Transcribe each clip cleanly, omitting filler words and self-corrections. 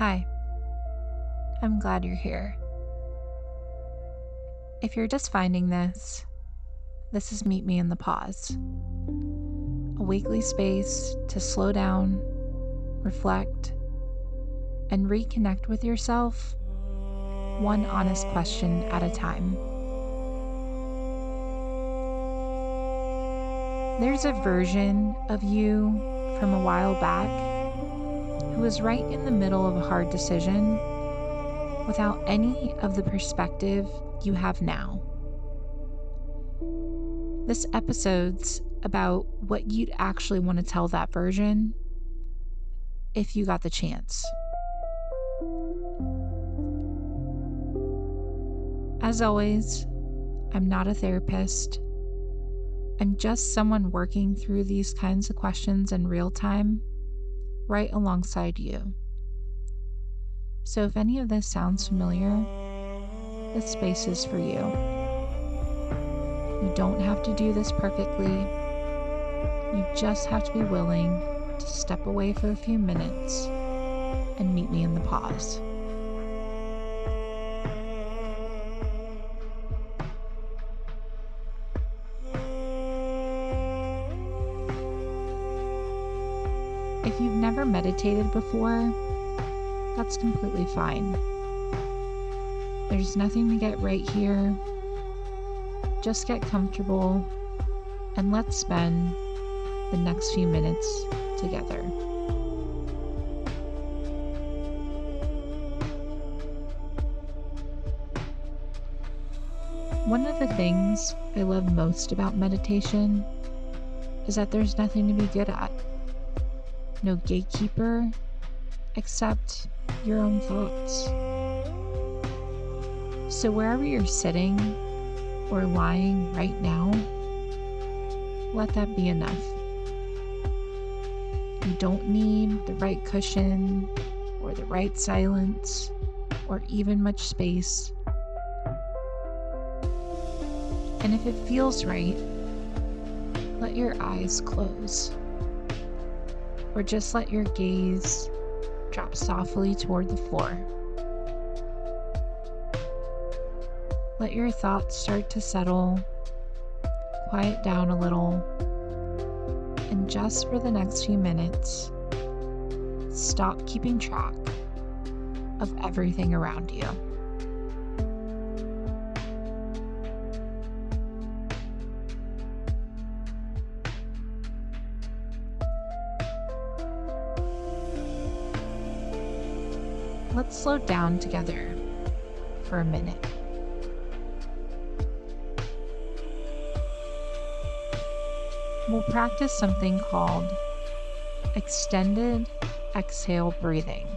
Hi, I'm glad you're here. If you're just finding this is Meet Me in the Pause, a weekly space to slow down, reflect, and reconnect with yourself, one honest question at a time. There's a version of you from a while back who was right in the middle of a hard decision without any of the perspective you have now. This episode's about what you'd actually want to tell that version if you got the chance. As always, I'm not a therapist. I'm just someone working through these kinds of questions in real time, right alongside you. So if any of this sounds familiar, this space is for you. You don't have to do this perfectly. You just have to be willing to step away for a few minutes and meet me in the pause. If you've never meditated before, that's completely fine. There's nothing to get right here. Just get comfortable and let's spend the next few minutes together. One of the things I love most about meditation is that there's nothing to be good at. No gatekeeper except your own thoughts. So wherever you're sitting or lying right now, let that be enough. You don't need the right cushion or the right silence or even much space. And if it feels right, let your eyes close. Or just let your gaze drop softly toward the floor. Let your thoughts start to settle, quiet down a little, and just for the next few minutes, stop keeping track of everything around you. Let's slow down together for a minute. We'll practice something called extended exhale breathing.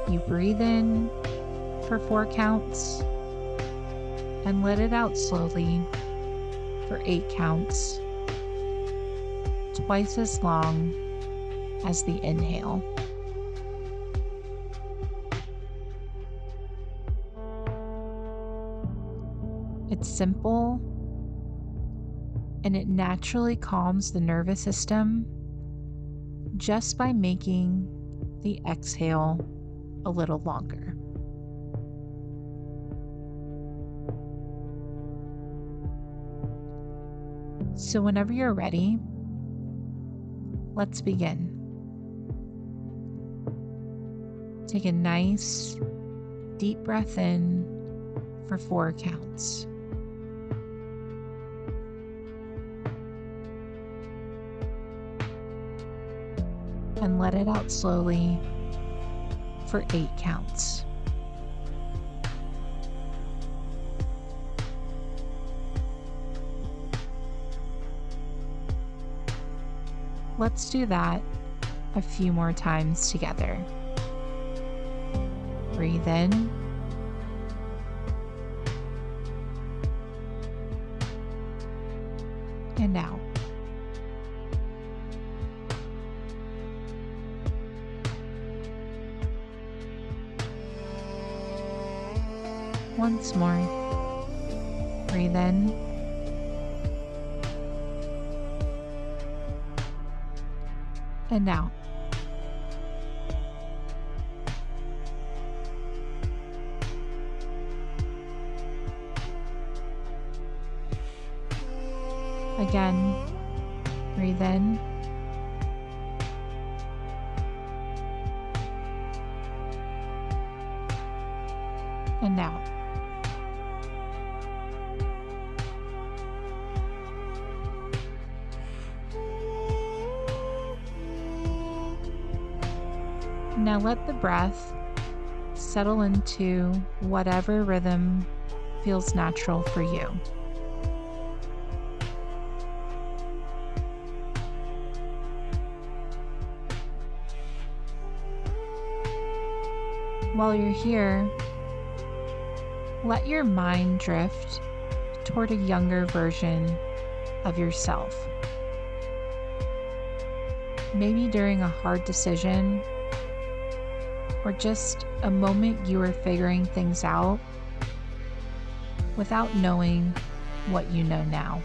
You breathe in for 4 counts and let it out slowly for 8 counts, twice as long as the inhale. It's simple, and it naturally calms the nervous system just by making the exhale a little longer. So whenever you're ready, let's begin. Take a nice, deep breath in for 4 counts. And let it out slowly for 8 counts. Let's do that a few more times together. Breathe in. And out. Once more. Breathe in. And out. Again, breathe in. And out. Now let the breath settle into whatever rhythm feels natural for you. While you're here, let your mind drift toward a younger version of yourself. Maybe during a hard decision, or just a moment you were figuring things out without knowing what you know now.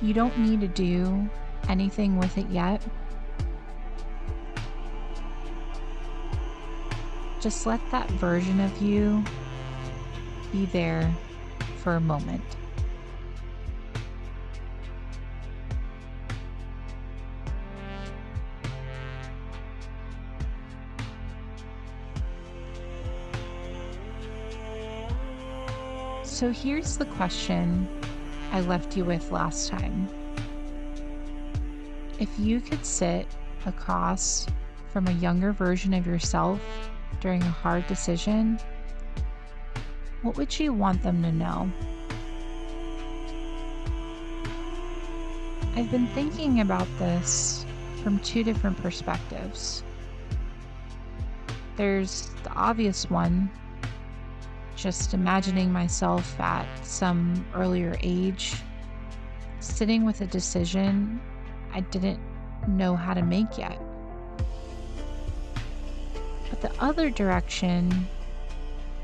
You don't need to do anything with it yet. Just let that version of you be there for a moment. So here's the question I left you with last time. If you could sit across from a younger version of yourself during a hard decision, what would you want them to know? I've been thinking about this from two different perspectives. There's the obvious one, just imagining myself at some earlier age, sitting with a decision I didn't know how to make yet. But the other direction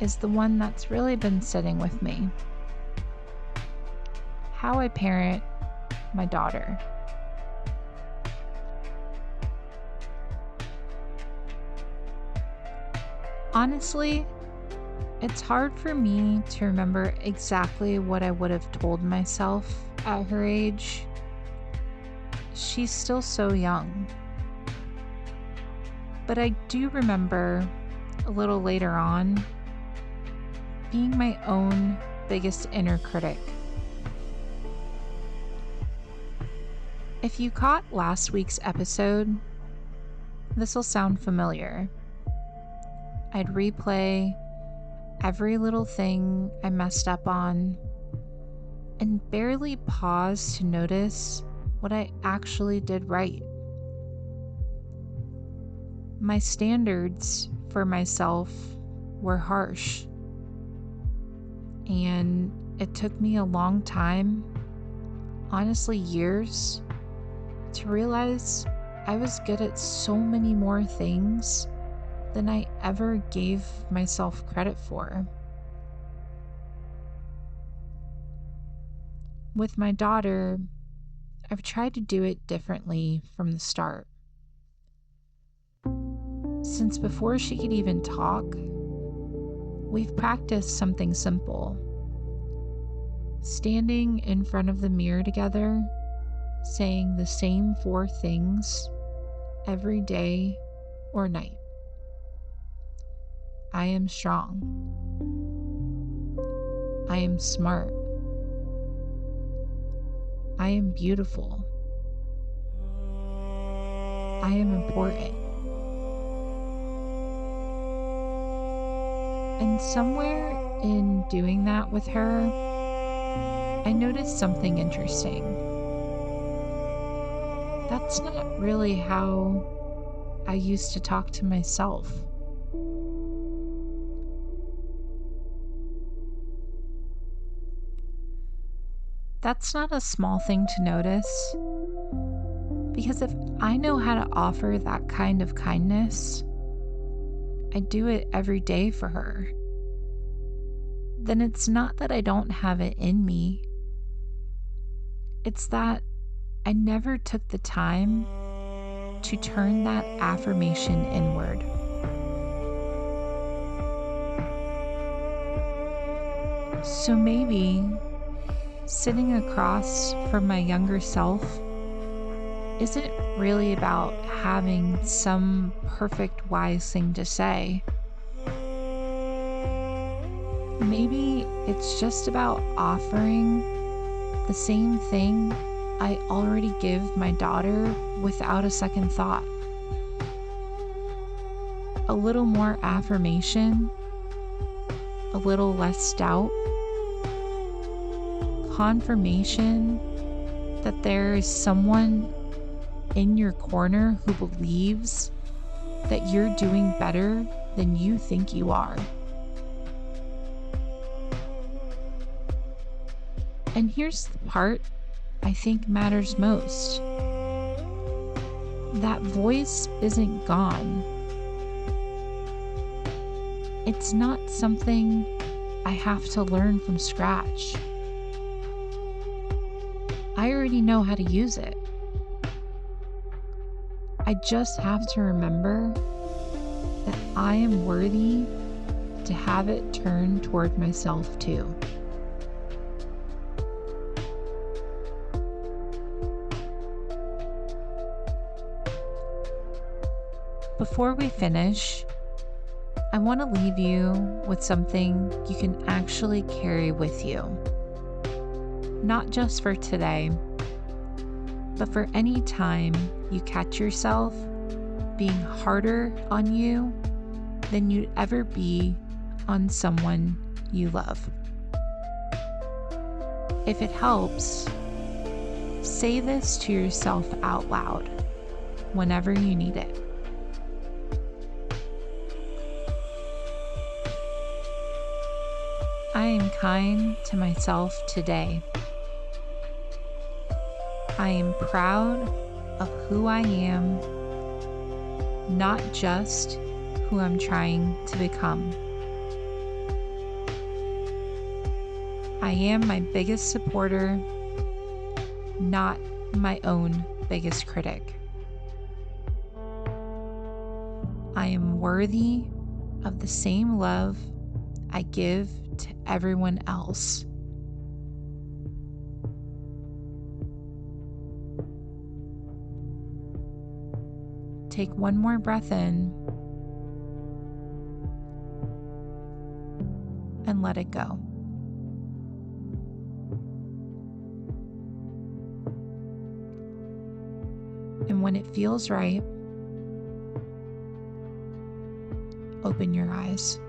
is the one that's really been sitting with me. How I parent my daughter. Honestly, it's hard for me to remember exactly what I would have told myself at her age. She's still so young. But I do remember a little later on being my own biggest inner critic. If you caught last week's episode, this will sound familiar. I'd replay every little thing I messed up on and barely pause to notice what I actually did right. My standards for myself were harsh, and it took me a long time, honestly years, to realize I was good at so many more things than I ever gave myself credit for. With my daughter, I've tried to do it differently from the start. Since before she could even talk, we've practiced something simple. Standing in front of the mirror together, saying the same 4 things every day or night. I am strong. I am smart. I am beautiful. I am important. And somewhere in doing that with her, I noticed something interesting. That's not really how I used to talk to myself. That's not a small thing to notice, because if I know how to offer that kind of kindness, I do it every day for her, then it's not that I don't have it in me. It's that I never took the time to turn that affirmation inward. So maybe sitting across from my younger self isn't really about having some perfect wise thing to say. Maybe it's just about offering the same thing I already give my daughter without a second thought. A little more affirmation, a little less doubt, confirmation that there is someone in your corner who believes that you're doing better than you think you are. And here's the part I think matters most. That voice isn't gone. It's not something I have to learn from scratch. I already know how to use it. I just have to remember that I am worthy to have it turn toward myself too. Before we finish, I want to leave you with something you can actually carry with you. Not just for today, but for any time you catch yourself being harder on you than you'd ever be on someone you love. If it helps, say this to yourself out loud whenever you need it. I am kind to myself today. I am proud of who I am, not just who I'm trying to become. I am my biggest supporter, not my own biggest critic. I am worthy of the same love I give to everyone else. Take one more breath in and let it go. And when it feels right, open your eyes.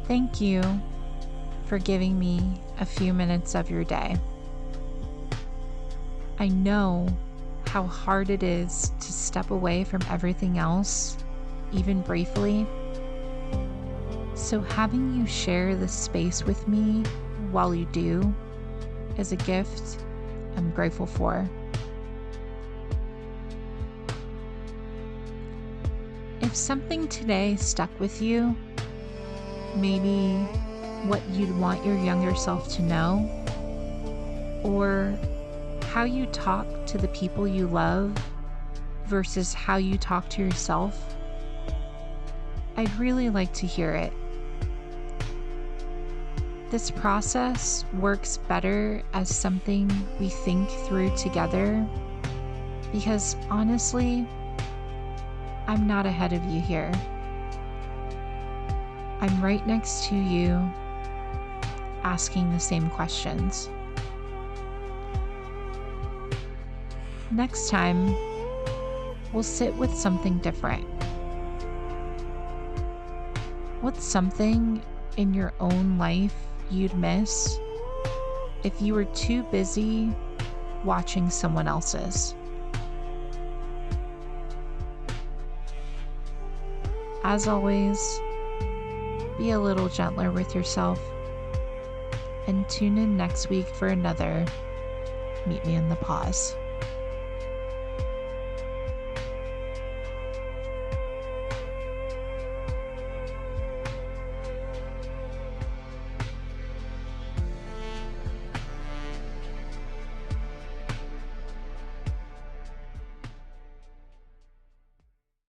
Thank you for giving me a few minutes of your day. I know how hard it is to step away from everything else, even briefly. So having you share this space with me while you do is a gift I'm grateful for. If something today stuck with you, maybe what you'd want your younger self to know, or how you talk to the people you love versus how you talk to yourself, I'd really like to hear it. This process works better as something we think through together because honestly, I'm not ahead of you here. I'm right next to you, asking the same questions. Next time, we'll sit with something different. What's something in your own life you'd miss if you were too busy watching someone else's? As always, be a little gentler with yourself and tune in next week for another Meet Me in the Pause.